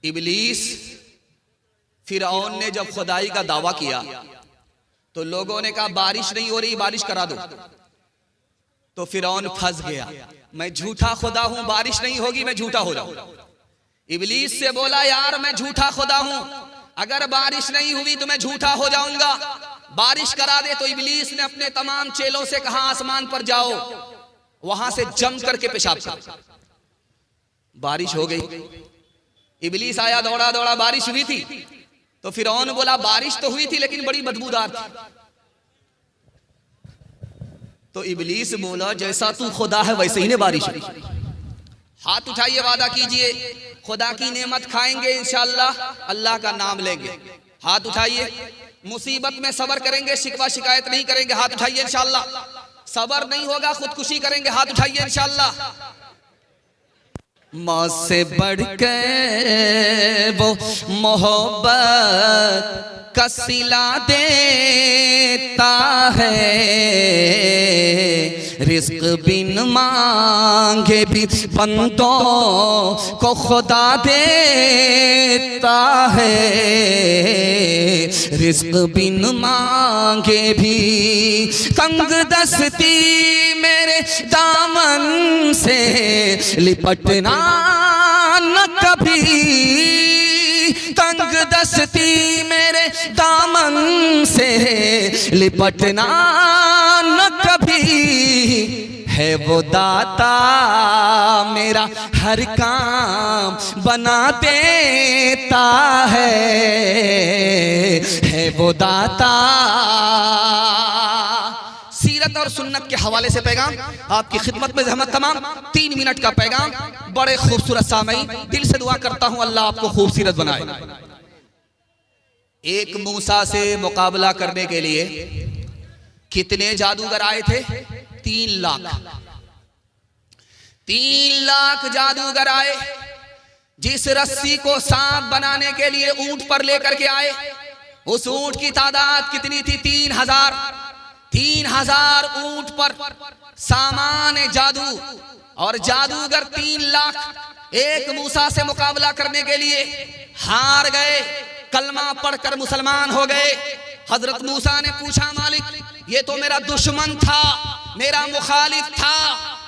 इबलीस फिरौन ने जब खुदाई का दावा किया तो लोगों ने कहा बारिश नहीं हो रही, बारिश करा दो। तो फिरौन फंस गया, मैं झूठा खुदा हूं, बारिश नहीं होगी, मैं झूठा हो जाऊं। इबलीस से बोला यार मैं झूठा खुदा हूं, अगर बारिश नहीं हुई तो मैं झूठा हो जाऊंगा, बारिश करा दे। तो इबलीस ने अपने तमाम चेलों से कहा आसमान पर जाओ, वहां से जम करके पेशाब करो। बारिश हो गई। इबलीस आया दौड़ा दौड़ा, बारिश हुई थी। तो फिरौन बोला बारिश तो हुई थी लेकिन बड़ी बदबूदार थी। तो इबलीस बोला जैसा तू खुदा है वैसे ही ने बारिश हुई। हाथ उठाइए, वादा कीजिए खुदा की नेमत खाएंगे इंशाअल्लाह, अल्लाह का नाम लेंगे। हाथ उठाइए, मुसीबत में सब्र करेंगे, शिकवा शिकायत नहीं करेंगे। हाथ उठाइए इंशाअल्लाह। सब्र नहीं होगा खुदकुशी करेंगे। हाथ उठाइए इंशाअल्लाह। माँ से बढ़ के वो मोहब्बत का सिला देता है, रिस्क बिन मांगे भी बंदों को खुदा देता है, रिस्क बिन मांगे भी। तंग दस्ती मेरे दामन से लिपटना न कभी, तंग दस्ती मेरे दामन से लिपटना न कभी, है वो दाता मेरा हर काम बना देता है वो दाता। सीरत और सुन्नत के हवाले से पैगाम आपकी खिदमत में ज़हमत तमाम। 3 मिनट का पैगाम, बड़े खूबसूरत सामईन, दिल से दुआ करता हूं अल्लाह आपको खूबसूरत बनाए। एक मूसा से मुकाबला करने के लिए कितने जादूगर आए थे? 3 लाख। 3 लाख जादूगर आए। जिस रस्सी को सांप बनाने के लिए ऊंट पर लेकर के आए, उस ऊंट की तादाद कितनी थी? 3000। 3000 ऊंट पर सामान जादू, और जादूगर 3 लाख। एक मूसा से मुकाबला करने के लिए हार गए, कलमा पढ़कर मुसलमान हो गए। हजरत मूसा ने पूछा मालिक ये तो मेरा दुश्मन था, मेरा मुखालिफ था,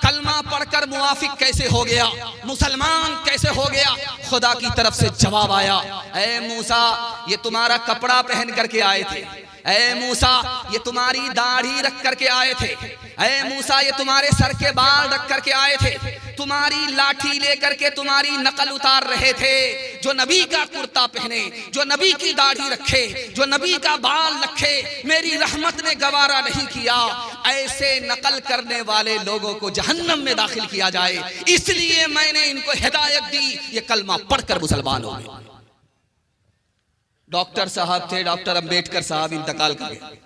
कलमा पढ़कर मुआफिक कैसे हो गया, मुसलमान कैसे हो गया? खुदा की तरफ से जवाब आया, ऐ मूसा ये तुम्हारा कपड़ा पहन करके आए थे, ऐ मूसा ये तुम्हारी दाढ़ी रख करके आए थे, ऐ मूसा ये तुम्हारे सर के बाल रख करके आए थे, तुम्हारी लाठी लेकर के तुम्हारी नकल उतार रहे थे। जो नबी का कुर्ता पहने, जो नबी की दाढ़ी रखे, जो नबी का बाल रखे, मेरी रहमत ने गवारा नहीं किया। ऐसे नकल करने वाले लोगों को जहन्नम में दाखिल किया जाए, इसलिए मैंने इनको हिदायत दी, ये कलमा पढ़कर मुसलमान हो गए। डॉक्टर साहब थे, डॉक्टर अंबेडकर साहब इंतकाल कर गए।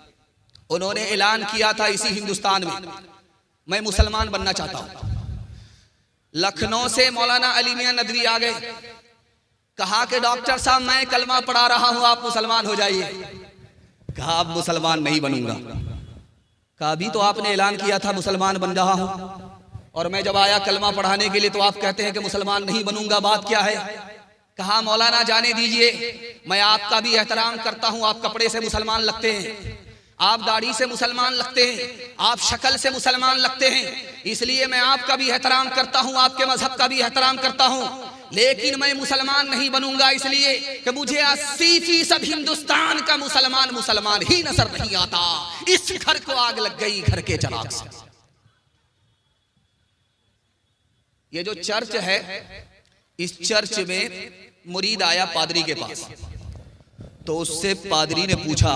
उन्होंने ऐलान किया था इसी हिंदुस्तान में मैं मुसलमान बनना चाहता हूं। लखनऊ से मौलाना अली मियां नदवी आ गए, कहा कि डॉक्टर साहब मैं कलमा पढ़ा रहा हूं, आप मुसलमान हो जाइए। कहा अब मुसलमान नहीं बनूंगा। कहा अभी तो आपने ऐलान किया था मुसलमान बन रहा हूं, और मैं जब आया कलमा पढ़ाने के लिए तो आप कहते हैं कि मुसलमान नहीं बनूंगा, बात क्या है? कहा मौलाना जाने दीजिए, मैं आपका भी एहतराम करता हूं, आप कपड़े से मुसलमान लगते हैं, आप दाढ़ी से मुसलमान लगते हैं, आप शक्ल से मुसलमान लगते हैं, इसलिए मैं आपका भी एहतराम करता हूं, आपके मजहब का भी एहतराम करता हूं, लेकिन मैं मुसलमान नहीं बनूंगा इसलिए कि मुझे 80% हिंदुस्तान का मुसलमान ही नजर नहीं आता। इस घर को आग लग गई घर के चराग से। ये जो चर्च है, इस चर्च में मुरीद आया पादरी के पास, तो उससे पादरी ने पूछा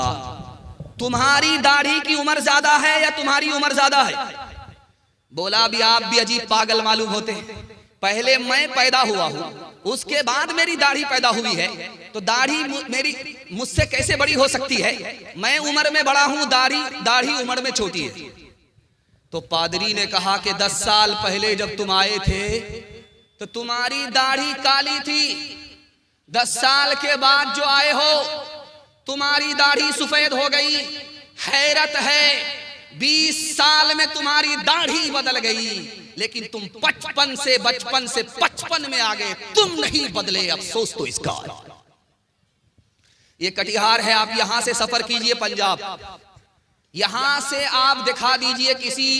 तुम्हारी दाढ़ी की उम्र ज्यादा है या तुम्हारी उम्र ज्यादा है? बोला अभी आप भी अजीब पागल मालूम होते हैं, पहले मैं पैदा हुआ हूं, उसके बाद मेरी दाढ़ी पैदा हुई है, तो दाढ़ी मेरी मुझसे कैसे बड़ी हो सकती है? मैं उम्र में बड़ा हूं, दाढ़ी उम्र में छोटी है। तो पादरी ने कहा कि 10 साल पहले जब तुम आए थे तो तुम्हारी दाढ़ी काली थी, 10 साल के बाद जो आए हो तुम्हारी दाढ़ी सफेद हो गई। हैरत है 20 साल में तुम्हारी दाढ़ी बदल गई, लेकिन तुम बचपन से 55 में आ गए, तुम नहीं बदले, अफसोस तो इसका। ये कटिहार है, आप यहां से सफर कीजिए पंजाब, यहां से आप दिखा दीजिए किसी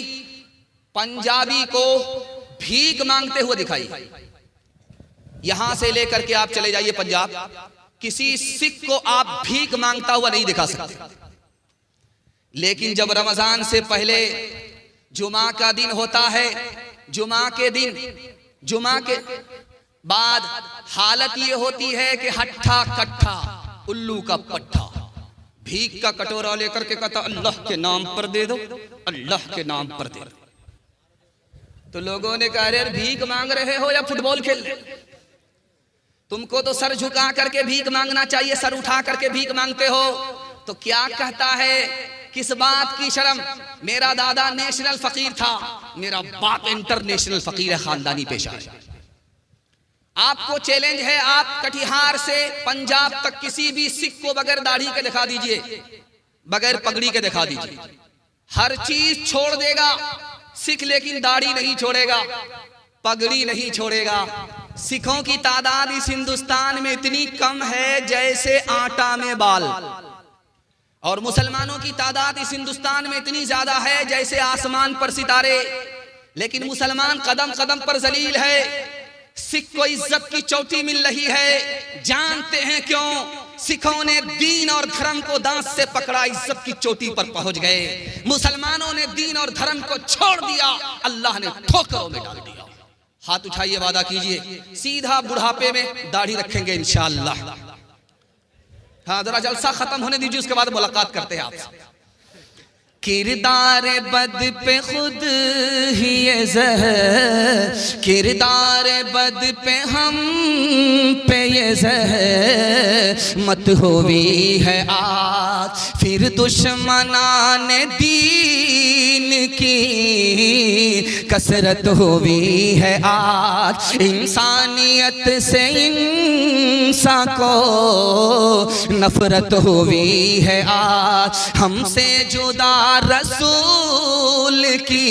पंजाबी को भीख मांगते हुए दिखाइए। यहां से लेकर के आप चले जाइए पंजाब, किसी सिख को आप भीख मांगता हुआ नहीं दिखा सकते। लेकिन जब रमजान से पहले जुमा का दिन होता है, जुमा के दिन, जुमा के बाद हालत ये होती है कि हट्ठा कट्ठा उल्लू का पट्ठा, भीख का कटोरा लेकर के कहता अल्लाह के नाम पर दे दो, अल्लाह के नाम पर दे दो। तो लोगों ने कहा अरे भीख मांग रहे हो या फुटबॉल खेल रहे, तुमको तो सर झुका करके भीख मांगना चाहिए, सर उठा करके भीख मांगते हो। तो क्या कहता है, किस बात की शर्म, मेरा दादा नेशनल फकीर था, मेरा बाप इंटरनेशनल फकीर है, खानदानी पेशा है। आपको चैलेंज है, आप कटिहार से पंजाब तक किसी भी सिख को बगैर दाढ़ी के दिखा दीजिए, बगैर पगड़ी के दिखा दीजिए, हर चीज छोड़ देगा सिख, लेकिन दाढ़ी नहीं छोड़ेगा, पगड़ी नहीं छोड़ेगा। सिखों की तादाद इस हिंदुस्तान में इतनी कम है जैसे आटा में बाल, और मुसलमानों की तादाद इस हिंदुस्तान में इतनी ज्यादा है जैसे आसमान पर सितारे। लेकिन मुसलमान कदम कदम पर जलील है, सिख को इज्जत की चोटी मिल रही है। जानते हैं क्यों? सिखों ने दीन और धर्म को दांत से पकड़ा, इज्जत की चोटी पर पहुंच गए। मुसलमानों ने दीन और धर्म को छोड़ दिया, अल्लाह ने ठोकरों में डाल दिया। हाथ उठाइए, वादा कीजिए सीधा बुढ़ापे में दाढ़ी रखेंगे इंशाअल्लाह। हाँ, जरा जलसा खत्म होने दीजिए, उसके बाद मुलाकात करते हैं आपसे। किरदार बद पे खुद ही ये ज़हर, किरदार बद पे हम पे ये ज़हर मत होवी है आज, फिर दुश्मनाने दीन की कसरत होवी है आज। इंसानियत से इंसान को नफरत होवी है आज, हमसे जुदा रसूल की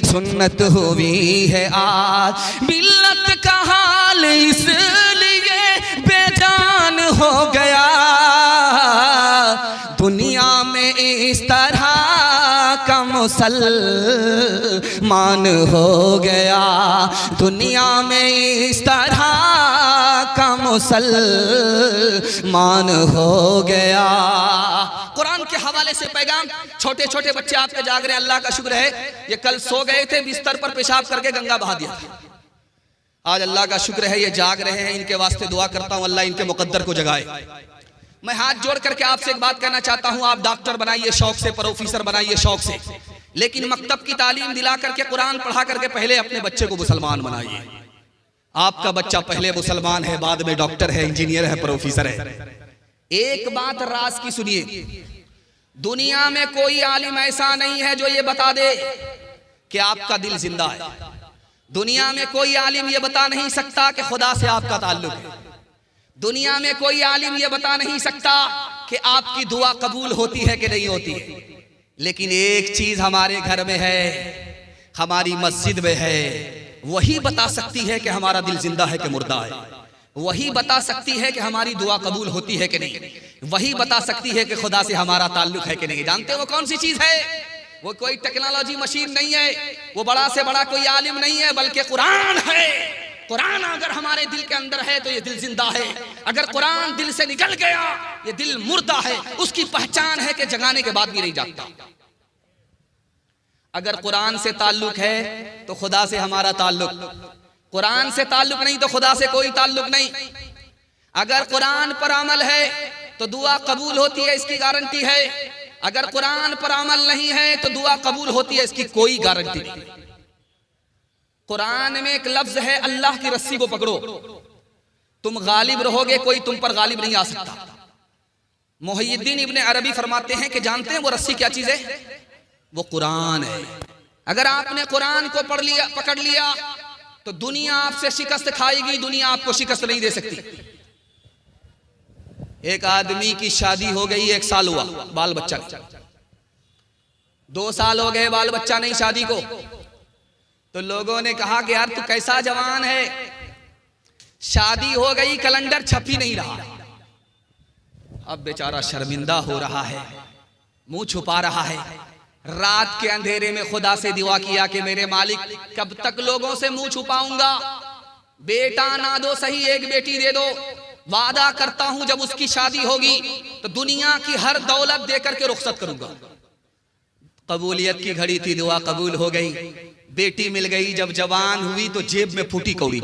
सुन्नत हुई है आज। मिल्लत का हाल इसलिए बेजान हो गया, दुनिया में इस तरह का मुसलमान हो गया, दुनिया में इस तरह का मुसलमान हो गया। कुरान के हवाले से पैगाम, छोटे छोटे बच्चे आपके जाग रहे हैं, अल्लाह का शुक्र है, ये कल सो गए थे, बिस्तर पर पेशाब करके गंगा बहा दिया था। आज अल्लाह का शुक्र है ये जाग रहे हैं, इनके वास्ते दुआ करता हूं अल्लाह इनके मुकद्दर को जगाए। मैं हाथ जोड़ करके आपसे एक बात कहना चाहता हूं, आप डॉक्टर बनाइए शौक से, प्रोफेसर बनाइए शौक से, लेकिन मकतब की तालीम दिला करके, कुरान पढ़ा करके पहले अपने बच्चे को मुसलमान बनाइए। आपका बच्चा पहले मुसलमान है, बाद में डॉक्टर है, इंजीनियर है, प्रोफेसर है। एक बात राज की सुनिए, दुनिया में कोई आलिम ऐसा नहीं है जो ये बता दे कि आपका दिल जिंदा है। दुनिया में कोई आलिम ये बता नहीं सकता कि खुदा से आपका ताल्लुक है। दुनिया में कोई आलिम ये बता नहीं सकता कि आपकी दुआ कबूल होती है कि नहीं होती है। लेकिन एक चीज हमारे घर में है, हमारी मस्जिद में है, वही बता सकती है कि हमारा दिल जिंदा है कि मुर्दा है। वही बता सकती है कि हमारी दुआ कबूल होती है कि नहीं। वही बता सकती है कि खुदा से हमारा ताल्लुक है कि नहीं। जानते हो वो कौन सी चीज है? वो कोई टेक्नोलॉजी मशीन नहीं है, वो बड़ा से बड़ा कोई आलिम नहीं है, बल्कि कुरान है। कुरान अगर हमारे दिल के अंदर है तो ये दिल जिंदा है। अगर कुरान दिल से निकल गया, ये दिल मुर्दा है। उसकी पहचान है कि जगाने के बाद भी नहीं जागता। अगर कुरान से ताल्लुक है तो खुदा से हमारा ताल्लुक, कुरान से ताल्लुक नहीं तो खुदा से कोई ताल्लुक नहीं। अगर कुरान पर अमल है तो दुआ कबूल होती है, इसकी गारंटी है। अगर कुरान पर अमल नहीं है तो दुआ कबूल होती है, इसकी कोई गारंटी नहीं। कुरान में एक लफ्ज है, अल्लाह की रस्सी को पकड़ो, तुम गालिब रहोगे, कोई तुम पर गालिब नहीं आ सकता। मुहय्यिद्दीन इब्ने अरबी फरमाते हैं कि जानते हैं वो रस्सी क्या चीज है? वो कुरान है। अगर आपने कुरान को पकड़ लिया तो दुनिया आपसे शिकस्त खाएगी, दुनिया आपको शिकस्त नहीं दे सकती। एक आदमी की शादी हो गई, 1 साल हुआ, बाल बच्चा, 2 साल हो गए, बाल बच्चा नहीं, शादी को। तो लोगों ने कहा कि यार तू कैसा जवान है, शादी हो गई, कैलेंडर छप ही नहीं रहा। अब बेचारा शर्मिंदा हो रहा है, मुंह छुपा रहा है। रात के अंधेरे में खुदा से दुआ किया कि मेरे मालिक कब तक लोगों से मुंह छुपाऊंगा, बेटा ना दो सही, एक बेटी दे दो, वादा करता हूं जब उसकी शादी होगी तो दुनिया की हर दौलत देकर के रुखसत करूंगा। कबूलियत की घड़ी थी, दुआ कबूल हो गई, बेटी मिल गई। जब जवान हुई तो जेब में फूटी कौड़ी।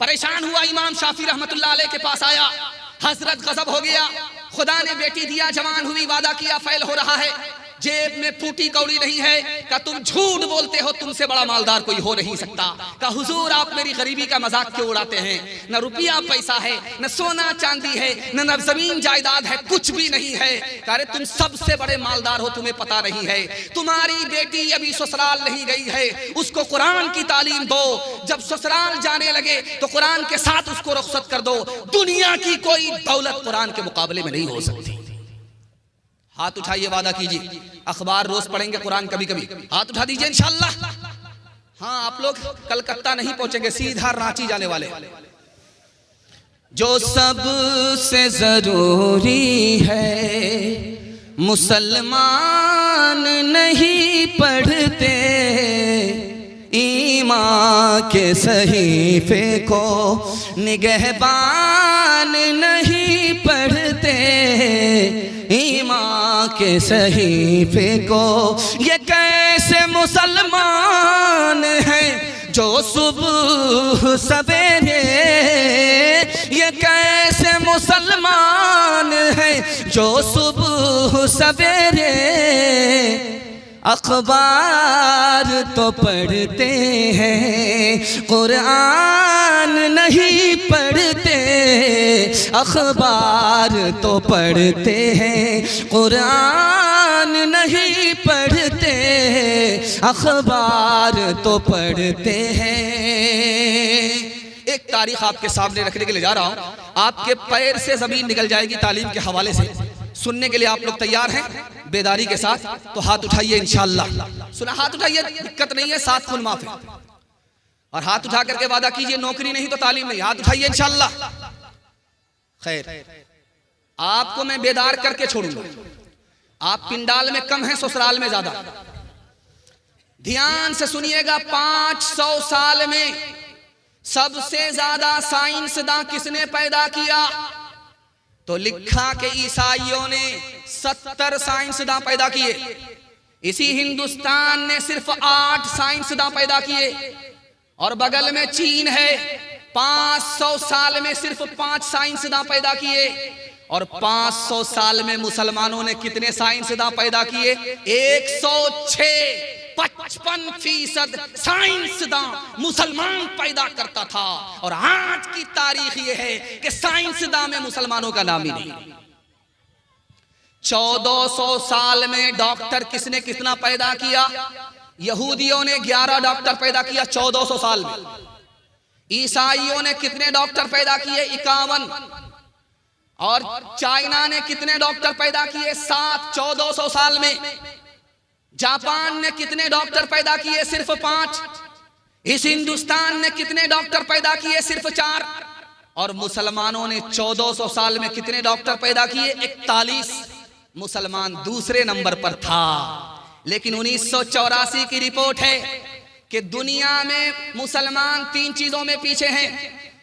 परेशान हुआ, इमाम शाफी रहमतुल्लाह अलैह के पास आया, हजरत गजब हो गया, खुदा ने बेटी दिया, जवान हुई, वादा किया, फैल हो रहा है, जेब में फूटी कौड़ी नहीं है। का तुम झूठ बोलते हो, तुमसे बड़ा मालदार कोई हो नहीं सकता। का हुजूर आप मेरी गरीबी का मजाक क्यों उड़ाते हैं? न रुपया पैसा है, न सोना चांदी है, न जमीन जायदाद है, कुछ भी नहीं है। अरे तुम सबसे बड़े मालदार हो, तुम्हें पता नहीं है। तुम्हारी बेटी अभी ससुराल नहीं गई है, उसको कुरान की तालीम दो, जब ससुराल जाने लगे तो कुरान के साथ उसको रुखसत कर दो। दुनिया की कोई दौलत कुरान के मुकाबले में नहीं हो सकती। हाथ उठाइए, वादा कीजिए, अखबार रोज पढ़ेंगे, कुरान कभी कभी, हाथ उठा दीजिए इंशाल्लाह। हाँ, आप लोग कलकत्ता नहीं पहुंचेंगे, सीधा रांची जाने वाले। जो सबसे जरूरी है मुसलमान नहीं पढ़ते, ईमान के सहीफे को निगहबान नहीं पढ़ते, ईमान के सहीफे को। ये कैसे मुसलमान है जो सुबह सवेरे, ये कैसे मुसलमान है जो सुबह सवेरे अखबार तो पढ़ते हैं, कुरान नहीं पढ़ते, अखबार तो पढ़ते हैं, कुरान नहीं पढ़ते, अखबार तो पढ़ते हैं। एक तारीख आपके सामने रखने के लिए जा रहा हूं, आपके पैर से जमीन निकल जाएगी तालीम के हवाले से। सुनने के लिए आप लोग तैयार हैं बेदारी के साथ? तो हाथ उठाइए इंशाल्लाह। सुना, हाथ उठाइए, दिक्कत नहीं है, 7 खून माफ है। और हाथ उठा करके वादा कीजिए, नौकरी नहीं तो तालीम नहीं, हाथ उठाइए इंशाल्लाह। खैर, आपको मैं बेदार करके छोड़ूंगा। आप पिंडाल में कम हैं, ससुराल में ज्यादा। ध्यान से सुनिएगा, 500 साल में सबसे ज्यादा साइंसदान किसने पैदा किया? तो लिखा कि ईसाइयों ने 70 साइंसदान पैदा किए। इसी हिंदुस्तान ने सिर्फ 8 साइंसदान पैदा किए। और बगल में चीन है, 500 साल में सिर्फ 5 साइंसदान पैदा किए। और 500 साल में मुसलमानों ने कितने साइंसदान पैदा किए? 106। 55% साइंसदान मुसलमान पैदा करता था। और आज की तारीख यह है कि साइंसदान में मुसलमानों का नाम ही नहीं। 1400 साल में डॉक्टर किसने कितना पैदा किया? यहूदियों ने 11 डॉक्टर पैदा किया 1400 साल में। ईसाइयों ने कितने डॉक्टर पैदा किए? 51। और चाइना ने कितने डॉक्टर पैदा किए? 7 1400 साल में। जापान ने कितने डॉक्टर पैदा किए? सिर्फ 5। इस हिंदुस्तान ने कितने डॉक्टर पैदा किए? सिर्फ 4। और मुसलमानों ने 1400 साल में कितने डॉक्टर पैदा किए? 41। मुसलमान दूसरे नंबर पर था। लेकिन 1984 की रिपोर्ट है कि दुनिया में मुसलमान 3 चीजों में पीछे हैं।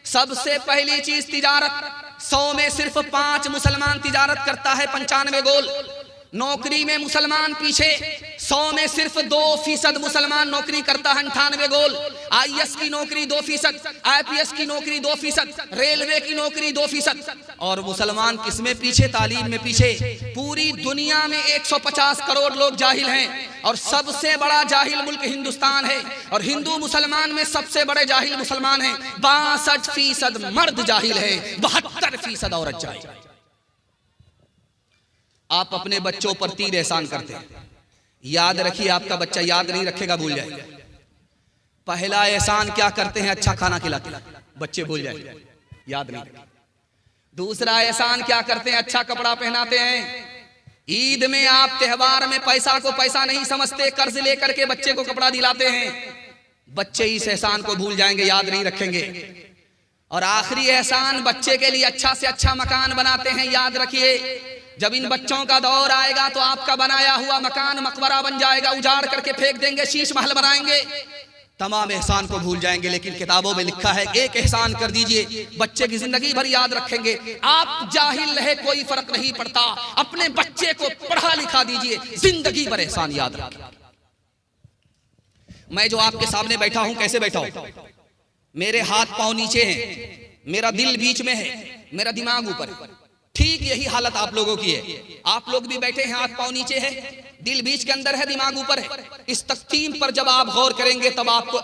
सबसे पहली चीज तिजारत। 100 में सिर्फ 5 मुसलमान तिजारत करता है, 95 गोल। नौकरी में मुसलमान पीछे, 100 में सिर्फ 2% मुसलमान नौकरी करता है, 98 गोल। IAS की नौकरी 2%, IPS की नौकरी 2%, रेलवे की नौकरी 2%। और मुसलमान किसमें पीछे? तालीम में पीछे। पूरी दुनिया में 150 करोड़ लोग जाहिल हैं और सबसे बड़ा जाहिल मुल्क हिंदुस्तान है। और हिंदू मुसलमान में सबसे बड़े जाहिल मुसलमान हैं। 62% मर्द जाहिल है, 72% औरत जाहिल। आप अपने बच्चों पर 3 एहसान करते हैं, याद रखिए, आपका बच्चा याद नहीं रखेगा, भूल जाएगा। पहला एहसान क्या करते हैं? अच्छा खाना खिलाते हैं, बच्चे भूल जाएंगे, याद नहीं। दूसरा एहसान क्या करते हैं? अच्छा कपड़ा पहनाते हैं, ईद में आप त्योहार में पैसा को पैसा नहीं समझते, कर्ज लेकर के बच्चे को कपड़ा दिलाते हैं। बच्चे इस एहसान को भूल जाएंगे, याद नहीं रखेंगे। और आखिरी एहसान, बच्चे के लिए अच्छा से अच्छा मकान बनाते हैं। याद रखिए, जब इन बच्चों का दौर आएगा तो आपका बनाया हुआ मकान मकबरा बन जाएगा, उजाड़ करके फेंक देंगे, शीश महल बनाएंगे, तमाम एहसान को भूल जाएंगे। लेकिन किताबों में लिखा है एक एहसान कर दीजिए, बच्चे की जिंदगी भर याद रखेंगे। आप जाहिल रहे कोई फर्क नहीं पड़ता, अपने बच्चे को पढ़ा लिखा दीजिए, जिंदगी भर एहसान याद रखें। मैं जो आपके सामने बैठा हूं, कैसे बैठा हूं? मेरे हाथ पांव नीचे हैं, मेरा दिल बीच में है, मेरा दिमाग ऊपर है। ठीक यही हालत आप लोगों की है। आप लोग भी बैठे हैं, हाथ पांव नीचे है, दिल बीच के अंदर है, दिमाग ऊपर है। इस तक़सीम पर जब आप गौर करेंगे तब आपको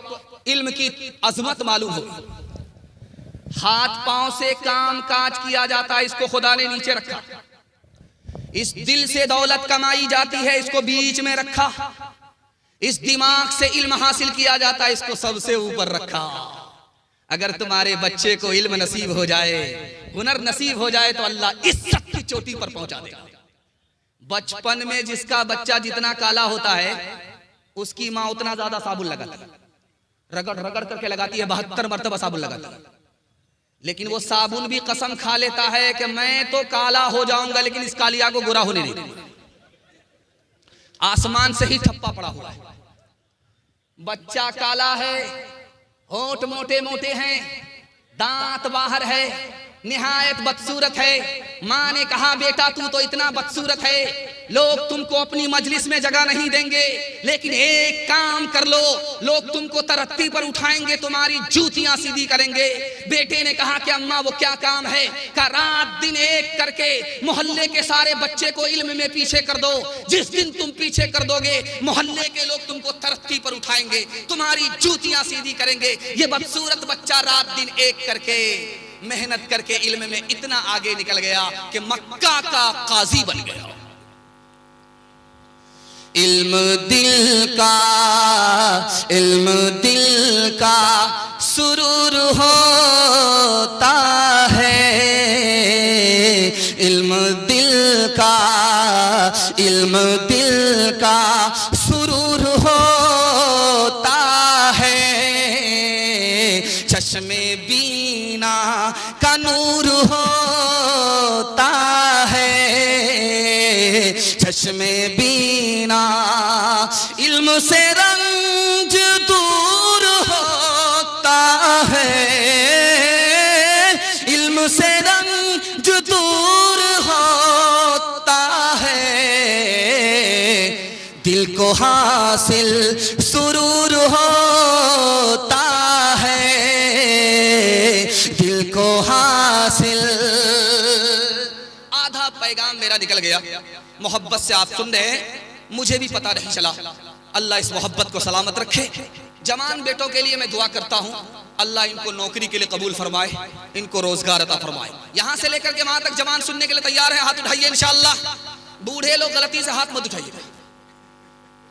इल्म की अजमत मालूम होगी। हाथ पांव से काम काज किया जाता है, इसको खुदा ने नीचे रखा। इस दिल से दौलत कमाई जाती है, इसको बीच में रखा। इस दिमाग से इल्म हासिल किया जाता है, इसको सबसे ऊपर रखा। अगर तुम्हारे बच्चे को इल्म नसीब हो जाए, हुनर नसीब हो जाए, तो अल्लाह इज्जत की चोटी पर पहुंचा देगा। बचपन में जिसका बच्चा जितना काला होता है, उसकी माँ उतना ज्यादा साबुन लगाती है, रगड़ रगड़ करके लगाती है, 72 मरतबा साबुन लगाती है। लेकिन वो साबुन भी कसम खा लेता है कि मैं तो काला हो जाऊंगा, लेकिन इस कालिया को गोरा होने नहीं दूंगा। आसमान से ही ठप्पा पड़ा हुआ है। बच्चा काला है, होंठ मोटे मोटे हैं, दांत बाहर है, निहायत बदसूरत है। माँ ने कहा बेटा तू तो इतना बदसूरत है, लोग तुमको अपनी मजलिस में जगह नहीं देंगे, लेकिन एक काम कर लो, लोग तुमको तरक्की पर उठाएंगे, तुम्हारी जूतियां सीधी करेंगे। बेटे ने कहा कि अम्मा वो क्या काम है? का रात दिन एक करके मोहल्ले के सारे बच्चे को इल्म में पीछे कर दो। जिस दिन तुम पीछे कर दोगे, मोहल्ले के लोग तुमको तरक्की पर उठाएंगे, तुम्हारी जूतियां सीधी करेंगे। ये बदसूरत बच्चा रात दिन एक करके मेहनत करके इल्म में इतना आगे निकल गया कि मक्का का काजी बन गया। इल्म दिल का सुरूर होता है, इल्म दिल का सुरूर होता है। चश्मे बीना का नूर होता है, चश्मे बीना इल्म से रंज दूर होता है, इल्म से रंज दूर होता है। दिल को हासिल सुरूर होता है, दिल को हासिल। आधा पैगाम मेरा निकल गया। मोहब्बत से आप सुन रहे हैं, मुझे भी पता नहीं चला। अल्लाह इस मोहब्बत को सलामत रखे। जवान बेटों के लिए मैं दुआ करता हूँ, अल्लाह इनको नौकरी के लिए कबूल फरमाए, इनको रोजगार अता फरमाए। यहाँ से लेकर के वहां तक जवान सुनने के लिए तैयार है, हाथ उठाइए इंशाअल्लाह। बूढ़े लोग गलती से हाथ मत उठाइए,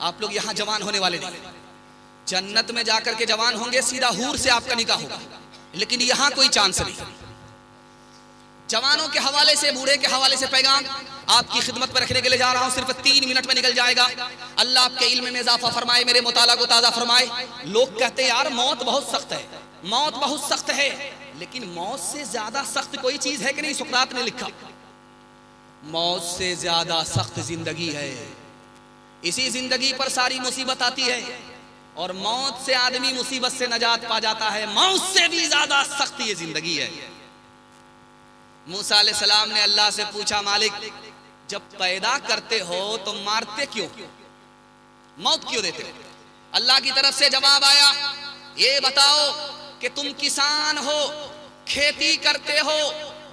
आप लोग यहाँ जवान होने वाले नहीं। जन्नत में जाकर के जवान होंगे, सीधा हूर से आपका निकाह होगा, लेकिन यहाँ कोई चांस नहीं। जवानों के हवाले से, बूढ़े के हवाले से पैगाम आपकी खिदमत पर रखने के लिए जा रहा हूं। सिर्फ 3 मिनट में निकल जाएगा। अल्लाह आपके इल्म में इजाफा फरमाए, मेरे मुताला को ताज़ा फरमाए। लोग कहते हैं यार मौत बहुत सख्त है, मौत बहुत सख्त है, लेकिन मौत से ज्यादा सख्त कोई चीज है कि नहीं? सुकरात ने लिखा मौत से ज्यादा सख्त जिंदगी है। इसी जिंदगी पर सारी मुसीबत आती है, और मौत से आदमी मुसीबत से नजात पा जाता है। मौत से भी ज्यादा सख्त ये जिंदगी है। मूसा अलैहिस्सलाम ने अल्लाह से पूछा, मालिक जब पैदा करते हो तो मारते क्यों, मौत क्यों देते हो? अल्लाह की तरफ से जवाब आया, ये बताओ कि तुम किसान हो, खेती करते हो,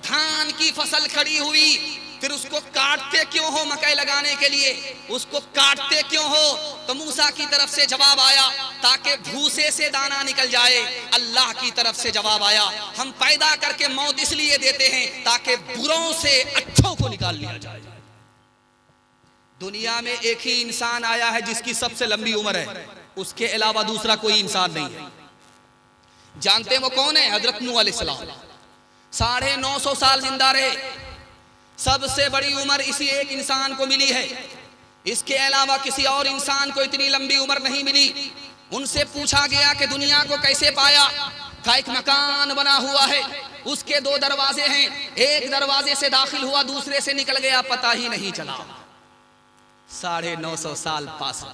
धान की फसल खड़ी हुई, फिर उसको काटते क्यों हो? मकई लगाने के लिए उसको काटते क्यों हो? तो मूसा की तरफ से जवाब आया, ताकि भूसे से दाना निकल जाए। अल्लाह की तरफ से जवाब आया, हम पैदा करके मौत इसलिए देते हैं ताकि बुरों से अच्छों को निकाल लिया जाए। दुनिया में एक ही इंसान आया है जिसकी सबसे लंबी उम्र है, उसके अलावा दूसरा कोई इंसान नहीं है। जानते हैं वो कौन है? हजरत नूह अलैहिस्सलाम 950 साल जिंदा रहे। सबसे बड़ी उम्र इसी एक इंसान को मिली है, इसके अलावा किसी और इंसान को इतनी लंबी उम्र नहीं मिली। उनसे पूछा गया कि दुनिया को कैसे पाया, का एक मकान बना हुआ है, उसके 2 दरवाजे हैं, एक दरवाजे से दाखिल हुआ, दूसरे से निकल गया, पता ही नहीं चला। 950 साल पास।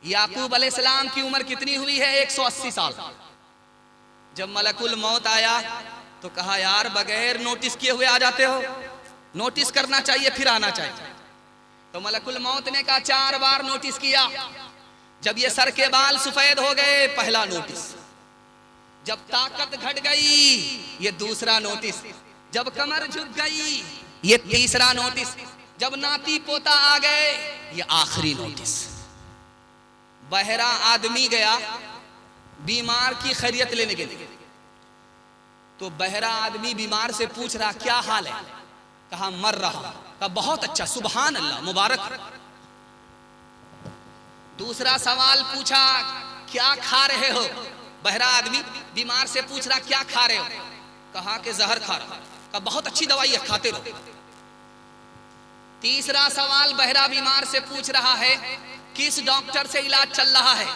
याकूब अलैहिस्सलाम की उम्र कितनी हुई है? 180 साल। जब मलकुल मौत आया तो कहा, यार बगैर नोटिस किए हुए आ जाते हो, नोटिस करना चाहिए फिर आना चाहिए। तो मलकुल मौत ने कहा 4 बार नोटिस किया। जब ये सर के बाल सफेद हो गए, पहला नोटिस। जब ताकत घट गई, ये दूसरा नोटिस। जब कमर झुक गई, ये तीसरा नोटिस। जब नाती पोता आ गए, ये आखिरी नोटिस। बहरा आदमी गया बीमार की खैरियत लेने के लिए, तो बहरा आदमी बीमार से पूछ रहा, क्या हाल है? कहा मर रहा। कहा बहुत अच्छा, सुभान अल्लाह, मुबारक। दूसरा सवाल पूछा, क्या खा रहे हो? बहरा आदमी बीमार से पूछ रहा, क्या खा रहे हो? कहा कि जहर खा रहा। कहा बहुत अच्छी दवाई है, खाते रहो। तीसरा सवाल बहरा बीमार से पूछ रहा है, किस डॉक्टर से इलाज चल रहा है?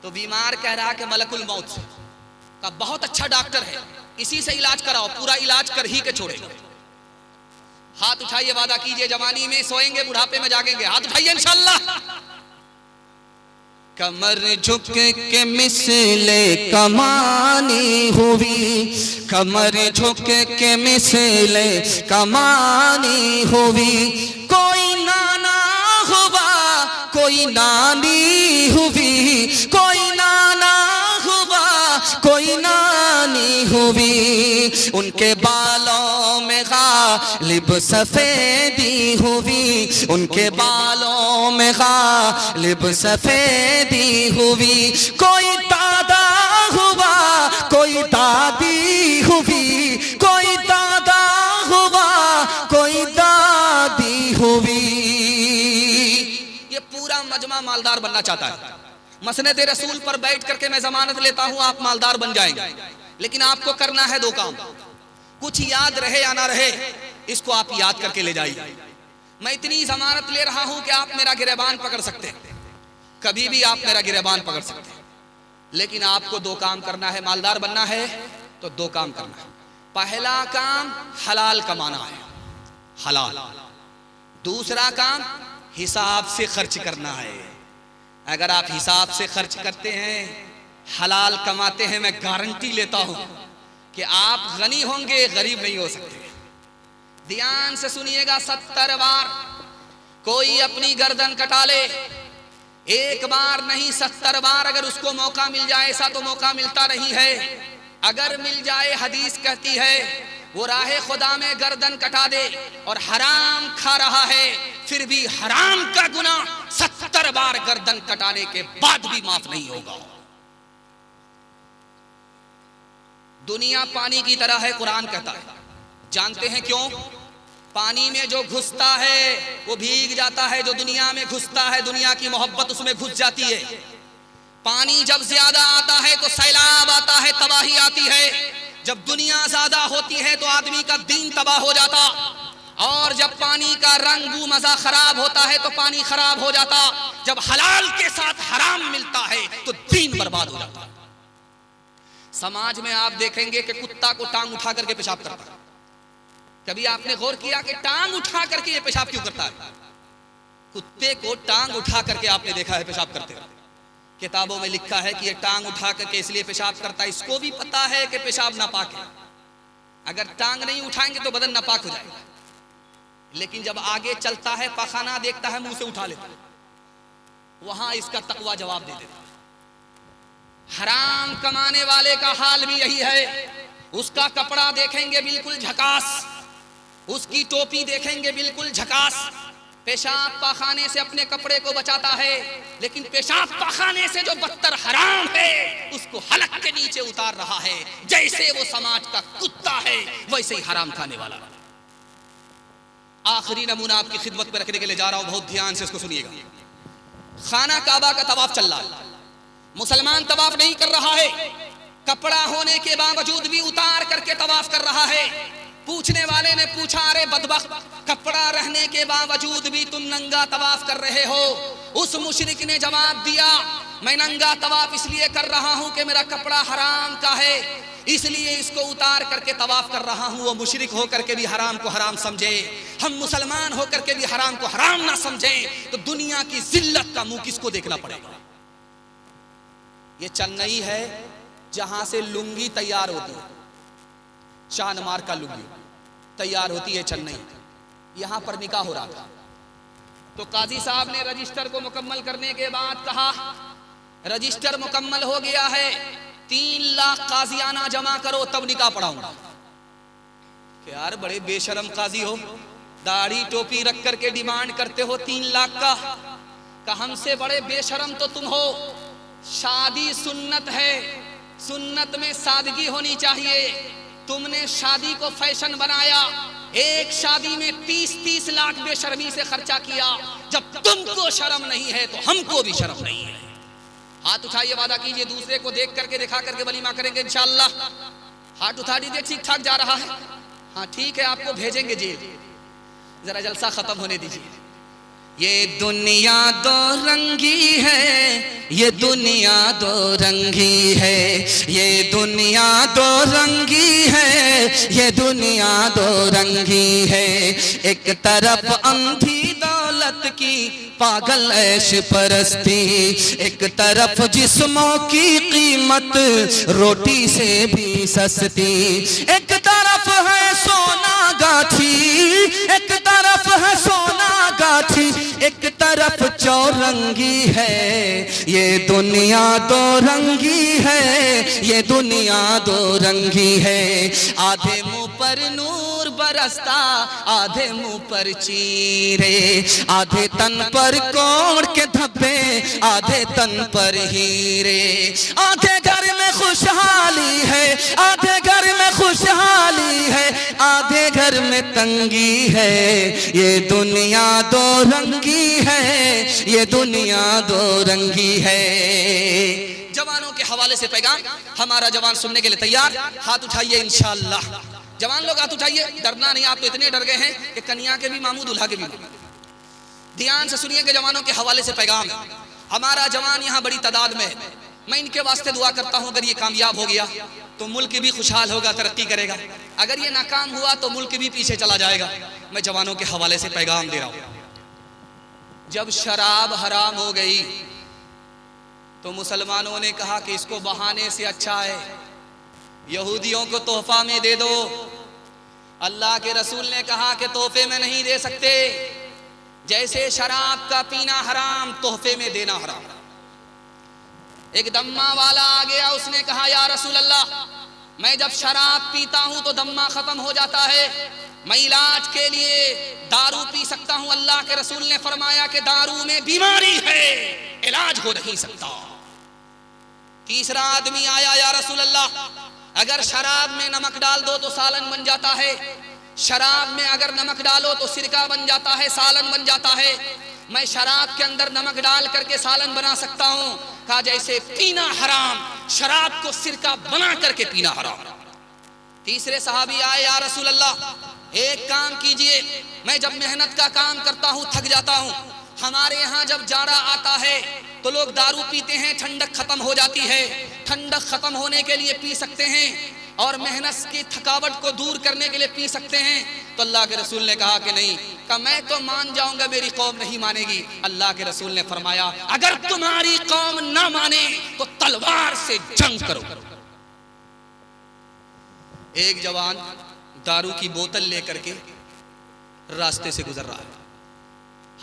तो बीमार कह रहा कि मलकुल मौत से। कहा बहुत अच्छा डॉक्टर है, इसी से इलाज कराओ, पूरा इलाज कर ही के छोड़ेगा। हाथ उठाइए, वादा कीजिए जवानी में सोएंगे, बुढ़ापे में जागेंगे। हाथ उठाइए इंशाअल्लाह। कमर झुक के मिसले कमानी हुई, कमर झुक के मिसले कमानी हुई। कोई नाना हुआ, कोई नानी हुई, कोई नाना हुआ, कोई नानी हुई। उनके बालों में गालिब सफेदी हुई, उनके बालों में गालिब सफेदी हुई। कोई दादा हुआ, कोई दादी हुई, कोई दादा हुआ, कोई दादी हुई। ये पूरा मजमा मालदार बनना चाहता है। मसनद रसूल पर बैठ करके मैं जमानत लेता हूं, आप मालदार बन जाएंगे। लेकिन आपको करना है 2 काम। कुछ याद रहे या ना रहे, इसको आप याद करके ले जाइए। मैं इतनी जमानत ले रहा हूं कि आप मेरा गिरेबान पकड़ सकते हैं, कभी भी आप मेरा गिरेबान पकड़ सकते हैं। लेकिन आपको 2 काम करना है। मालदार बनना है तो 2 काम करना है। पहला काम हलाल कमाना है, हलाल। दूसरा काम हिसाब से खर्च करना है। अगर आप हिसाब से खर्च करते हैं, हलाल कमाते हैं, मैं गारंटी लेता हूं कि आप गनी होंगे, गरीब नहीं हो सकते। ध्यान से सुनिएगा, 70 बार कोई अपनी गर्दन कटा ले, एक बार नहीं 70 बार अगर उसको मौका मिल जाए, ऐसा तो मौका मिलता नहीं है। अगर मिल जाए, हदीस कहती है वो राहे खुदा में गर्दन कटा दे और हराम खा रहा है, फिर भी हराम का गुनाह 70 बार गर्दन कटाने के बाद भी माफ नहीं होगा। दुनिया पानी की तरह है, कुरान कहता है। जानते हैं क्यों? पानी में जो घुसता है वो भीग जाता है, जो दुनिया में घुसता है दुनिया की मोहब्बत उसमें घुस जाती है। पानी जब ज्यादा आता है तो सैलाब आता है, तबाही आती है। जब दुनिया ज्यादा होती है तो आदमी का दीन तबाह हो जाता, और जब पानी का रंग बू मजा खराब होता है तो पानी खराब हो जाता। जब हलाल के साथ हराम मिलता है तो दीन बर्बाद हो जाता। समाज में आप देखेंगे कि कुत्ता को टांग उठा करके पेशाब करता है। कभी आपने गौर किया कि टांग उठा करके ये पेशाब क्यों करता है? कुत्ते को टांग उठा करके आपने देखा है पेशाब करते हुए? किताबों में लिखा है कि ये टांग उठा करके इसलिए पेशाब करता है, इसको भी पता है कि पेशाब नापाक है। अगर टांग नहीं उठाएंगे तो बदन नापाक हो जाएगा। लेकिन जब आगे चलता है, पखाना देखता है, मुंह से उठा लेता है, वहां इसका तकवा जवाब दे देता है। हराम कमाने वाले का हाल भी यही है। उसका कपड़ा देखेंगे बिल्कुल झकास, उसकी टोपी देखेंगे बिल्कुल झकास। पेशाब पाखाने से अपने कपड़े को बचाता है, लेकिन पेशाब पाखाने से जो बदतर हराम है उसको हलक के नीचे उतार रहा है। जैसे वो समाज का कुत्ता है वैसे ही हराम खाने वाला। आखिरी नमूना आपकी खिदमत में रखने के लिए जा रहा हूं, बहुत ध्यान से इसको सुनिएगा। खाना काबा का तवाफ चल रहा है, मुसलमान तवाफ नहीं कर रहा है, कपड़ा होने के बावजूद भी उतार करके तवाफ कर रहा है। पूछने वाले ने पूछा, अरे बदबख्त, कपड़ा रहने के बावजूद भी तुम नंगा तवाफ कर रहे हो? उस मुशरिक ने जवाब दिया, मैं नंगा तवाफ इसलिए कर रहा हूं कि मेरा कपड़ा हराम का है, इसलिए इसको उतार करके तवाफ कर रहा हूं। वो मुशरिक होकर के भी हराम को हराम समझे, हम मुसलमान होकर के भी हराम को हराम ना समझे, तो दुनिया की जिल्लत का मुंह किसको देखना पड़ेगा? ये चेन्नई है जहां से लुंगी तैयार होती है, शानमार का लुंगी तैयार होती है चेन्नई। यहां पर निकाह हो रहा था, तो काजी साहब ने रजिस्टर को मुकम्मल करने के बाद कहा, रजिस्टर मुकम्मल हो गया है, 3 लाख काजियाना जमा करो तब निकाह पढ़ाऊंगा। यार बड़े बेशरम काजी हो, दाढ़ी टोपी रख करके डिमांड करते हो 3 लाख का हमसे बड़े बेशरम तो तुम हो। शादी सुन्नत है, सुन्नत में सादगी होनी चाहिए। तुमने शादी को फैशन बनाया, एक शादी में 30-30 लाख बेशर्मी से खर्चा किया। जब तुमको शर्म नहीं है तो हमको भी शर्म नहीं है। हाथ उठाइए, वादा कीजिए, दूसरे को देख करके दिखा करके वलीमा करेंगे इंशाअल्लाह। हाथ उठा दीजिए, ठीक ठाक जा रहा है। हाँ ठीक है, आपको भेजेंगे जेल, जरा जलसा खत्म होने दीजिए। ये दुनिया दो रंगी है, ये दुनिया दो रंगी है, ये दुनिया दो रंगी है, ये दुनिया दो रंगी है। एक तरफ अंधी दौलत की पागल ऐश परस्ती, एक तरफ जिस्मों की कीमत रोटी से भी सस्ती। एक तरफ है सोना गाछी, एक तरफ है सोना गाछी, एक तरफ चौरंगी है। ये दुनिया दो रंगी है, ये दुनिया दो रंगी है। आधे मुंह पर नूर बरसता, आधे मुंह पर चीरे, आधे तन पर कोढ़ के धब्बे, आधे तन पर हीरे। आधे घर में खुशहाली है, आधे घर में खुशहाली है, आधे घर में तंगी है। ये दुनिया दो रंगी है, ये दुनिया दो रंगी है। जवानों के हवाले से पैगाम, हमारा जवान सुनने के लिए तैयार? हाथ उठाइए इंशाअल्लाह। जवान लोग हाथ उठाइए, डरना नहीं। आप तो इतने डर गए हैं कि कन्या के भी मामू दूल्हा के भी मामू। ध्यान से सुनिए कि जवानों के हवाले से पैगाम है। हमारा जवान यहाँ बड़ी तादाद में है, मैं इनके वास्ते दुआ करता हूँ, अगर ये कामयाब हो गया तो मुल्क भी खुशहाल होगा, तरक्की करेगा। अगर ये नाकाम हुआ तो मुल्क भी पीछे चला जाएगा। मैं जवानों के हवाले से पैगाम दे रहा हूँ। जब शराब हराम हो गई तो मुसलमानों ने कहा कि इसको बहाने से अच्छा है यहूदियों को तोहफा में दे दो। अल्लाह के रसूल ने कहा कि तोहफे में नहीं दे सकते, जैसे शराब का पीना हराम, तोहफे में देना हराम। एक दम्मा वाला आ गया, उसने कहा या रसूल अल्लाह, मैं जब शराब पीता हूं तो दम्मा खत्म हो जाता है, मैं इलाज के लिए दारू पी सकता हूं। अल्लाह के रसूल ने फरमाया कि दारू में बीमारी है, इलाज हो नहीं सकता। तीसरा आदमी आया, या रसूल अल्लाह, अगर शराब में नमक डाल दो तो सालन बन जाता है, शराब में अगर नमक डालो तो सिरका बन जाता है, सालन बन जाता है, मैं शराब के अंदर नमक डाल करके सालन बना सकता हूं। कहा जैसे पीना हराम, शराब को सिरका बना करके पीना हराम। तीसरे सहाबी आए, या रसूल अल्लाह, एक काम कीजिए, मैं जब मेहनत का काम करता हूँ थक जाता हूँ, हमारे यहाँ जब जाड़ा आता है तो लोग दारू पीते हैं, ठंडक खत्म हो जाती है, ठंडक खत्म होने के लिए पी सकते हैं और मेहनत की थकावट को दूर करने के लिए पी सकते हैं। तो अल्लाह के रसूल ने कहा कि नहीं, कहा मैं तो मान जाऊंगा, मेरी कौम नहीं मानेगी। अल्लाह के रसूल ने फरमाया अगर तुम्हारी कौम ना माने तो तलवार से जंग करो। एक जवान दारू की बोतल लेकर के रास्ते से गुजर रहा है।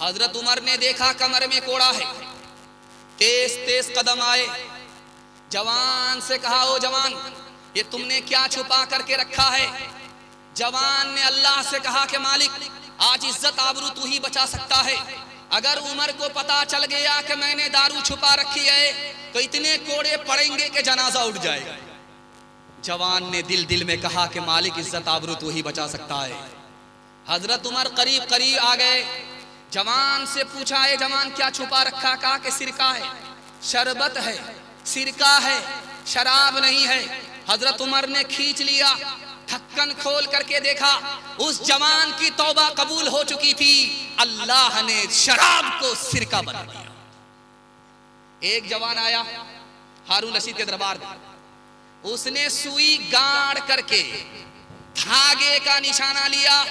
हजरत उमर ने देखा कमर में कोड़ा है, तेज तेज कदम आए, जवान से कहा ओ जवान, ये तुमने क्या छुपा करके रखा है? जवान ने अल्लाह से कहा कि मालिक, आज इज्जत आबरू तू ही बचा सकता है। अगर उमर को पता चल गया कि मैंने दारू छुपा रखी है तो इतने कोड़े पड़ेंगे कि जनाजा उठ जाएगा। जवान ने दिल दिल में कहा कि मालिक, इज्जत आबरू तू ही बचा सकता है। हजरत उमर करीब करीब आ गए, जवान से पूछा है जवान क्या छुपा रखा? कहा कि सिरका है, शरबत है, सिरका है, शराब नहीं है। हजरत उमर ने खींच लिया, ढक्कन खोल करके देखा, उस जवान की तौबा कबूल हो चुकी थी। अल्लाह ने शराब को सिरका बना दिया। एक जवान आया हारून रशीद के दरबार में, उसने सुई गाड़ करके धागे का निशाना लिया।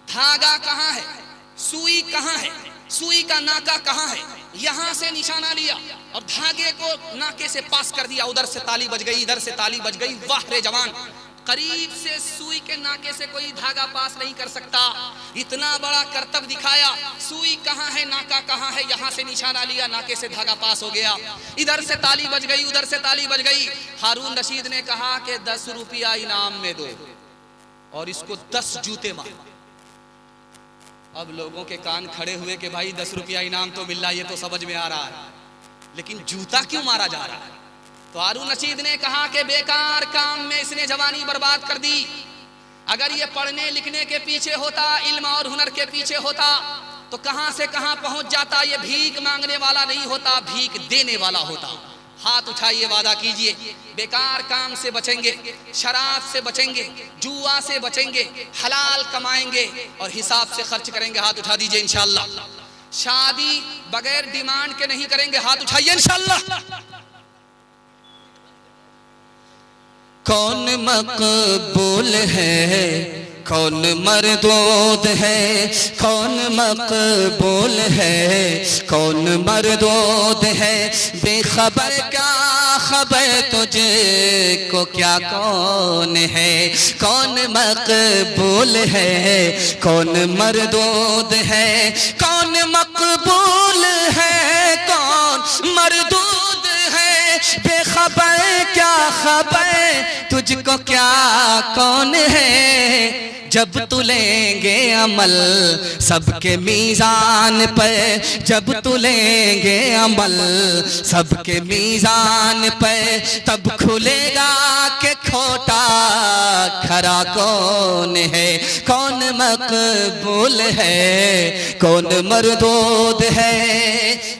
धागा कहाँ है, सुई कहाँ है, सुई का नाका कहाँ है, यहां से निशाना लिया और धागे को नाके से पास कर दिया। उधर से ताली बज गई, इधर से ताली बज गई। वाह रे जवान, करीब से सुई के नाके से कोई धागा पास नहीं कर सकता, इतना बड़ा करतब दिखाया। सुई कहाँ है, नाका कहाँ है, यहां से निशाना लिया, नाके से धागा पास हो गया। इधर से ताली बज गई, उधर से ताली बज गई। हारून रशीद ने कहा कि 10 रुपया इनाम में दो और इसको 10 जूते मार। अब लोगों के कान खड़े हुए कि भाई 10 रुपया इनाम तो मिल रहा है, ये तो समझ में आ रहा है, लेकिन जूता क्यों मारा जा रहा है? तो हारून रशीद ने कहा कि बेकार काम में इसने जवानी बर्बाद कर दी। अगर ये पढ़ने लिखने के पीछे होता, इल्म और हुनर के पीछे होता, तो कहां से कहां पहुंच जाता। ये भीख मांगने वाला नहीं होता, भीख देने वाला होता। हाथ उठाइए, वादा कीजिए, बेकार काम से बचेंगे, शराब से बचेंगे, जुआ से बचेंगे, हलाल कमाएंगे और हिसाब से खर्च करेंगे। हाथ उठा दीजिए इंशाअल्लाह। शादी बगैर डिमांड के नहीं करेंगे, हाथ उठाइए इंशाअल्लाह। कौन मकबूल है, कौन मरदूद है, कौन मकबूल है, कौन मरदूद है, बेखबर क्या खबर तुझे को क्या कौन है। कौन मकबूल है, कौन मरदूद है, कौन मकबूल है, कौन मरदूद है, बेखबर क्या खबर तुझको क्या कौन है। जब तुलेंगे अमल सबके मीज़ान पर, जब तुलेंगे अमल सबके मीज़ान पर, तब खुलेगा कि खोटा खरा कौन है। कौन मकबूल है, कौन मरदूद है।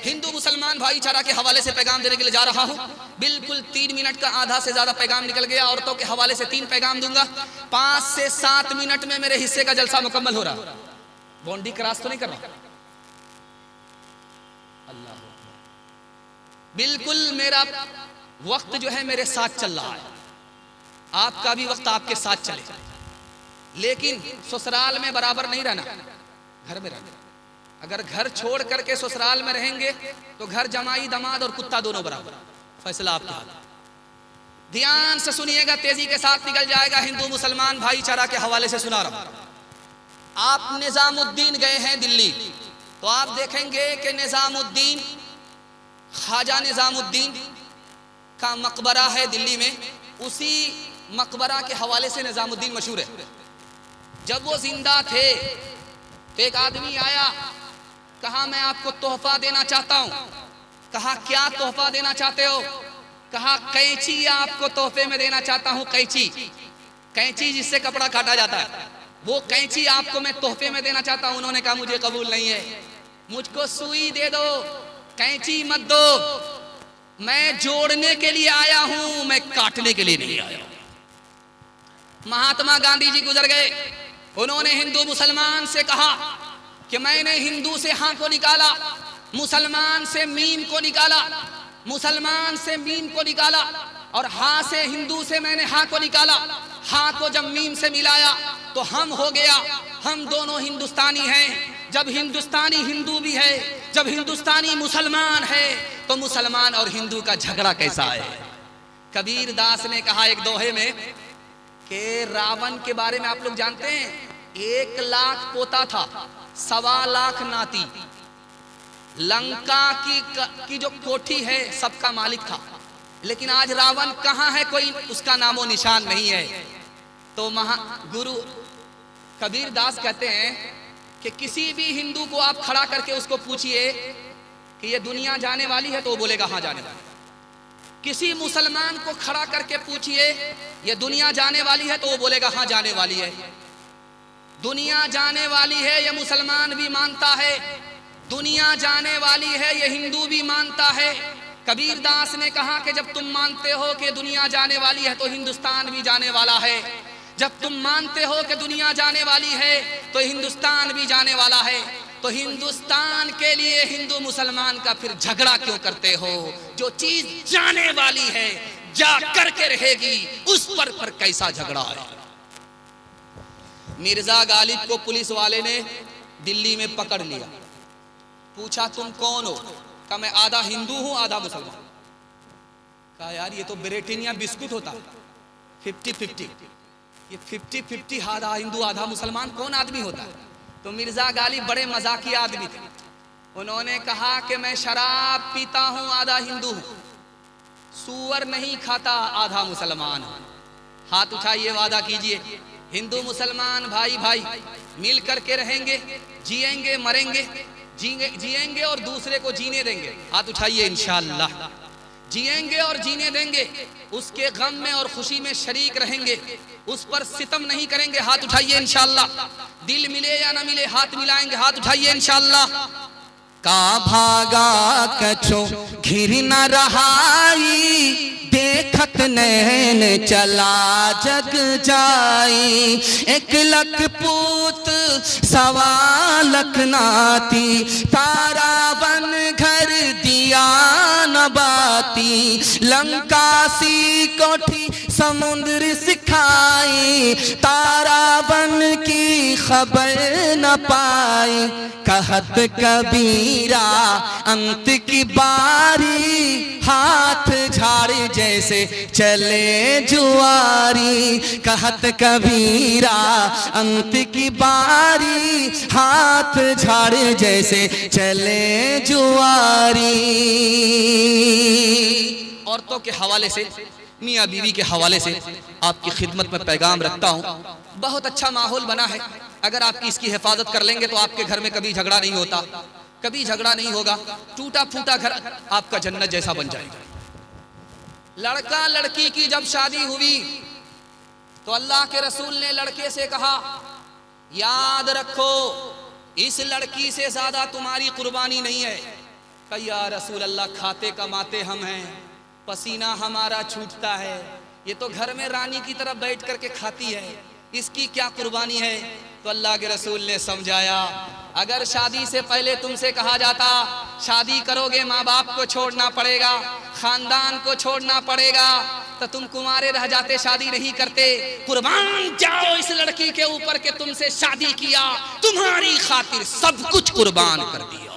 हिंदू मुसलमान भाईचारा के हवाले से पैगाम देने के लिए जा रहा हूँ। बिल्कुल 3 मिनट का आधा से ज्यादा पैगाम निकल गया। औरतों के हवाले से 3 पैगाम दूंगा। 5 से 7 मिनट में मेरे हिस्से का जलसा मुकम्मल हो रहा। बाउंड्री क्रॉस तो नहीं कर रहा। अल्लाह, बिल्कुल मेरा वक्त जो है मेरे साथ चल रहा है, आपका भी वक्त आपके साथ चले, लेकिन ससुराल में बराबर नहीं रहना, घर में रहना। अगर घर छोड़ करके ससुराल में रहेंगे तो घर जमाई दामाद और कुत्ता दोनों बराबर। फैसला आपके हाथ। ध्यान से सुनिएगा, तेजी के साथ निकल जाएगा। हिंदू मुसलमान भाईचारा के हवाले से सुना रहा हूं। आप निजामुद्दीन गए हैं दिल्ली, तो आप देखेंगे कि निजामुद्दीन, ख्वाजा निजामुद्दीन का मकबरा है दिल्ली में। उसी मकबरा के हवाले से निजामुद्दीन मशहूर है। जब वो जिंदा थे तो एक आदमी आया, कहा मैं आपको तोहफा देना चाहता हूं। कहा क्या तोहफा देना चाहते हो? कहा कैंची आपको तोहफे में देना चाहता हूं। कैंची, कैंची जिससे कपड़ा काटा जाता है, वो कैंची आपको मैं तोहफे में देना चाहता हूं। उन्होंने कहा मुझे कबूल नहीं है, मुझको सुई दे दो, कैंची मत दो। मैं जोड़ने के लिए आया हूं, मैं काटने के लिए नहीं आया। महात्मा गांधी जी गुजर गए, उन्होंने हिंदू मुसलमान से कहा कि मैंने हिंदू से हां को निकाला, मुसलमान से मीम को निकाला, मुसलमान से मीम को निकाला और हां से हिंदू से मैंने हां को निकाला। हां को जब मीम से मिलाया तो हम हो गया। हम दोनों हिंदुस्तानी हैं। जब हिंदुस्तानी हिंदू भी है, जब हिंदुस्तानी मुसलमान है, तो मुसलमान और हिंदू का झगड़ा कैसा है। कबीर दास ने कहा एक दोहे में कि रावण के बारे में आप लोग जानते हैं, 1 लाख पोता था, 1.25 लाख नाती। लंका की जो कोठी है सबका मालिक था, लेकिन आज रावण कहाँ है, कोई उसका नामो निशान नहीं है। तो गुरु कबीर दास कहते हैं कि किसी भी हिंदू को आप खड़ा करके उसको पूछिए कि ये दुनिया जाने वाली है, तो वो बोलेगा हाँ जाने वाली। किसी मुसलमान को खड़ा करके पूछिए ये दुनिया जाने वाली है, तो वो बोलेगा हाँ जाने वाली है। दुनिया जाने वाली है ये मुसलमान भी मानता है, दुनिया जाने वाली है ये हिंदू भी मानता है। कबीर दास ने कहा कि जब तुम मानते हो कि दुनिया जाने वाली है तो हिंदुस्तान भी जाने वाला है। जब तुम मानते हो कि दुनिया जाने वाली है तो हिंदुस्तान भी जाने वाला है, तो हिंदुस्तान के लिए हिंदू मुसलमान का फिर झगड़ा क्यों करते हो? जो चीज जाने वाली है, जा करके रहेगी, उस पर कैसा झगड़ा है? मिर्जा गालिब को पुलिस वाले ने दिल्ली में पकड़ लिया, पूछा तुम कौन हो? कहा मैं आधा हिंदू हूं आधा मुसलमान। कहा यार ये तो ब्रिटानिया बिस्कुट होता, 50-50, ये 50-50 आधा हिंदू आधा मुसलमान कौन आदमी होता है? तो मिर्जा गालिब बड़े मजाकी आदमी थे, उन्होंने कहा कि मैं शराब पीता हूं आधा हिंदू हूं, सूअर नहीं खाता आधा मुसलमान हूं। हाथ उठाइए, वादा कीजिए हिंदू मुसलमान भाई भाई मिल करके रहेंगे, जिएंगे मरेंगे, जिएंगे और दूसरे को जीने देंगे। हाथ उठाइए, इंशाअल्लाह जिएंगे और जीने देंगे, उसके गम में और खुशी में शरीक रहेंगे, उस पर सितम नहीं करेंगे। हाथ उठाइए इंशाअल्लाह, दिल मिले या ना मिले हाथ मिलाएंगे। हाथ उठाइए इंशाअल्लाह। का भागा कछो घिर न रहाई, देखत नैन चला जग जाई। 1 लख पूत 1.25 लख नाती, तारा बन घर दिया न बाती। लंका सी कोठी समुद्र सिखाई, तारा बन की खबर न पाई। कहत कबीरा अंत की बारी, हाथ झाड़ जैसे चले जुआरी। कहत कबीरा अंत की बारी, हाथ झाड़ जैसे चले जुआरी। औरतों के हवाले से, मियाँ बीवी के हवाले से आपकी खिदमत में पैगाम रखता हूँ। बहुत अच्छा माहौल बना है, अगर आप इसकी हिफाजत कर लेंगे तो आपके घर में कभी झगड़ा नहीं होता, कभी झगड़ा नहीं होगा। टूटा फूटा घर आपका जन्नत जैसा बन जाएगा। लड़का लड़की की जब शादी हुई तो अल्लाह के रसूल ने लड़के से कहा, याद रखो इस लड़की से ज्यादा तुम्हारी कुर्बानी नहीं है। कहा या रसूल अल्लाह, खाते कमाते हम हैं, पसीना हमारा छूटता है, ये तो घर में रानी की तरह बैठ करके खाती है, इसकी क्या कुर्बानी है? तो अल्लाह के रसूल ने समझाया, अगर शादी से पहले तुमसे कहा जाता शादी करोगे माँ बाप को छोड़ना पड़ेगा, खानदान को छोड़ना पड़ेगा, तो तुम कुंवारे रह जाते, शादी नहीं करते। कुर्बान जाओ इस लड़की के ऊपर के तुमसे शादी किया, तुम्हारी खातिर सब कुछ कुर्बान कर दिया।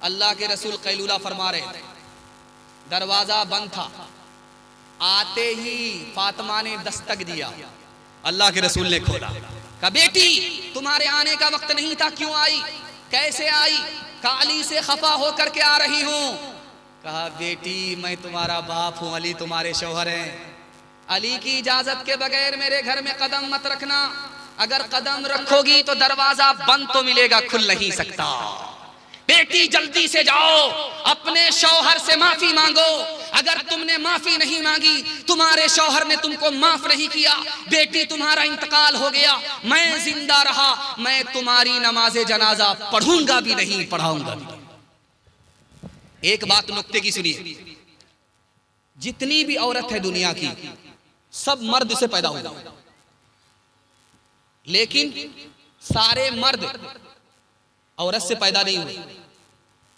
अल्लाह के रसूल कैलूला फरमा रहे थे, दरवाजा बंद था, आते ही फातिमा ने दस्तक दिया। अल्लाह के रसूल ने खोला, कहा बेटी तुम्हारे आने का वक्त नहीं था, क्यों आई, कैसे आई? काली से खफा होकर के आ रही हूं। कहा बेटी मैं तुम्हारा बाप हूं, अली तुम्हारे शौहर हैं, अली की इजाजत के बगैर मेरे घर में कदम मत रखना, अगर कदम रखोगी तो दरवाजा बंद तो मिलेगा, खुल नहीं सकता। बेटी जल्दी से जाओ अपने शौहर से माफी मांगो, अगर तुमने माफी नहीं मांगी, तुम्हारे शौहर ने तुमको माफ नहीं किया, बेटी तुम्हारा इंतकाल हो गया, मैं जिंदा रहा, मैं तुम्हारी नमाजे जनाजा पढ़ूंगा भी नहीं, पढ़ाऊंगा भी। एक बात नुक्ते की सुनिए, जितनी भी औरत है दुनिया की सब मर्द से पैदा हुई, लेकिन सारे मर्द औरत से पैदा नहीं हुए,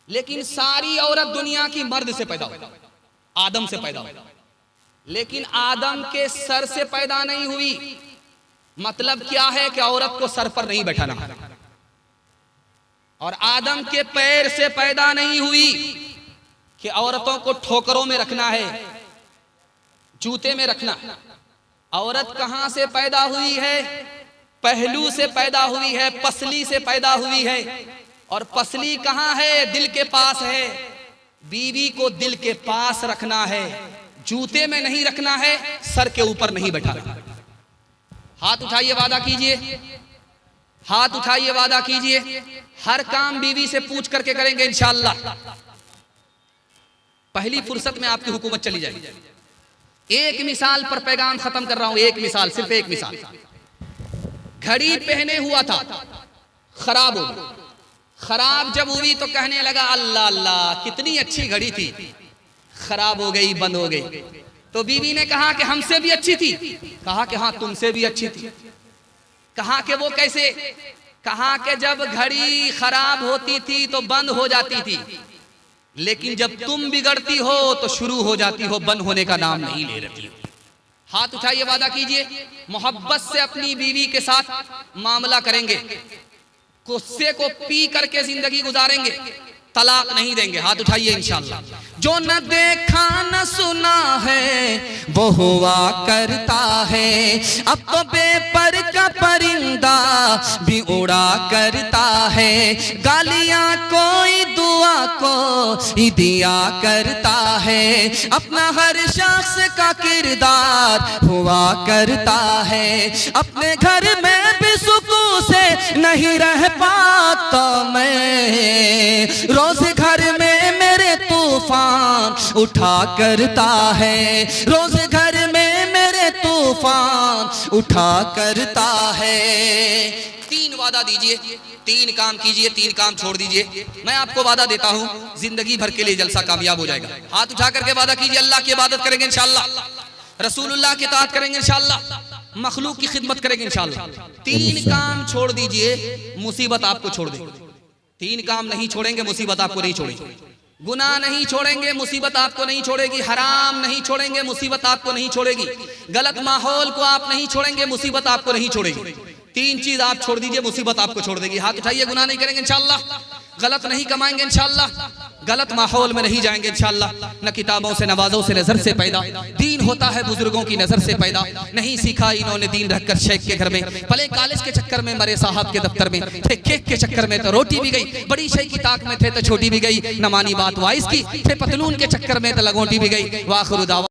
लेकिन सारी औरत दुनिया की मर्द से पैदा हुई, आदम से पैदा हुई, लेकिन आदम के सर से पैदा नहीं हुई। मतलब क्या है कि औरत को सर पर नहीं बैठाना, और आदम के पैर से पैदा नहीं हुई कि औरतों को ठोकरों में रखना है, जूते में रखना। औरत कहां से पैदा हुई है? पहलू से पैदा हुई है, पसली से पैदा हुई है, और पसली कहां है? दिल के पास है। बीवी को दिल के पास रखना है, जूते में नहीं रखना है, सर के ऊपर नहीं बैठाना। हाथ उठाइए, वादा कीजिए, हाथ उठाइए, वादा कीजिए, हर काम बीवी से पूछ करके करेंगे इंशाअल्लाह। पहली फुर्सत में आपकी हुकूमत चली जाएगी। एक मिसाल पर पैगाम खत्म कर रहा हूं, एक मिसाल, सिर्फ एक मिसाल। घड़ी पहने हुआ था, खराब हो गई। खराब जब हुई तो कहने लगा अल्लाह अल्लाह कितनी अच्छी घड़ी थी, खराब हो गई, बंद हो गई। तो बीवी ने कहा कि हमसे भी अच्छी थी। कहा कि हाँ तुमसे भी अच्छी थी। कहा कि वो कैसे? कहा कि जब घड़ी खराब होती थी तो बंद हो जाती थी, लेकिन जब तुम बिगड़ती हो तो शुरू हो जाती हो, बंद होने का नाम नहीं ले रही हो। हाथ उठाइए, वादा कीजिए मोहब्बत से अपनी बीवी के साथ मामला करेंगे, गुस्से को पी करके जिंदगी गुजारेंगे, तलाक नहीं देंगे। हाथ उठाइए इंशाअल्लाह। जो न देखा न सुना है वो हुआ करता है, अब तो बेपर का परिंदा भी उड़ा करता है। गालियां कोई दुआ को ही दिया करता है, अपना हर शख्स का किरदार हुआ करता है। अपने घर में भी सुकून से नहीं रह पाता मैं, रोज घर में मेरे तूफान उठा करता है। रोज घर में मेरे तूफान उठा करता है। 3 वादा दीजिए, 3 काम कीजिए, 3 काम छोड़ दीजिए। मैं आपको वादा देता हूं जिंदगी भर के लिए जलसा कामयाब हो जाएगा। हाथ उठा करके वादा कीजिए, अल्लाह की इबादत करेंगे इंशाअल्लाह, रसूलुल्लाह की इताअत करेंगे इंशाअल्लाह, मखलूक की खिदमत करेंगे इंशाअल्लाह। 3 काम छोड़ दीजिए, मुसीबत आपको छोड़ देगी। 3 काम नहीं छोड़ेंगे, मुसीबत आपको नहीं छोड़ेगी। गुनाह नहीं छोड़ेंगे, मुसीबत आपको नहीं छोड़ेगी। हराम नहीं छोड़ेंगे, मुसीबत आपको नहीं छोड़ेगी। गलत माहौल को आप नहीं छोड़ेंगे, मुसीबत आपको नहीं छोड़ेगी। 3 चीज आप छोड़ दीजिए, मुसीबत आपको छोड़ देगी। हाथ उठाइए, गुनाह नहीं करेंगे इंशाअल्लाह, गलत नहीं कमाएंगे इंशाअल्लाह, गलत माहौल में नहीं जाएंगे इंशाअल्लाह। न किताबों से नवाजों से नजर से पैदा, दीन होता है बुजुर्गों की नजर से पैदा। नहीं सीखा इन्होंने दीन रखकर शेख के घर में, पले कॉलेज के चक्कर में, मरे साहब के दफ्तर में थे, केक के चक्कर में तो रोटी भी गई, बड़ी शेख की ताक में थे तो छोटी भी गई, न मानी बात वाइस की, थे पतलून के चक्कर में तो लगोटी भी गई। वाखिर दावा।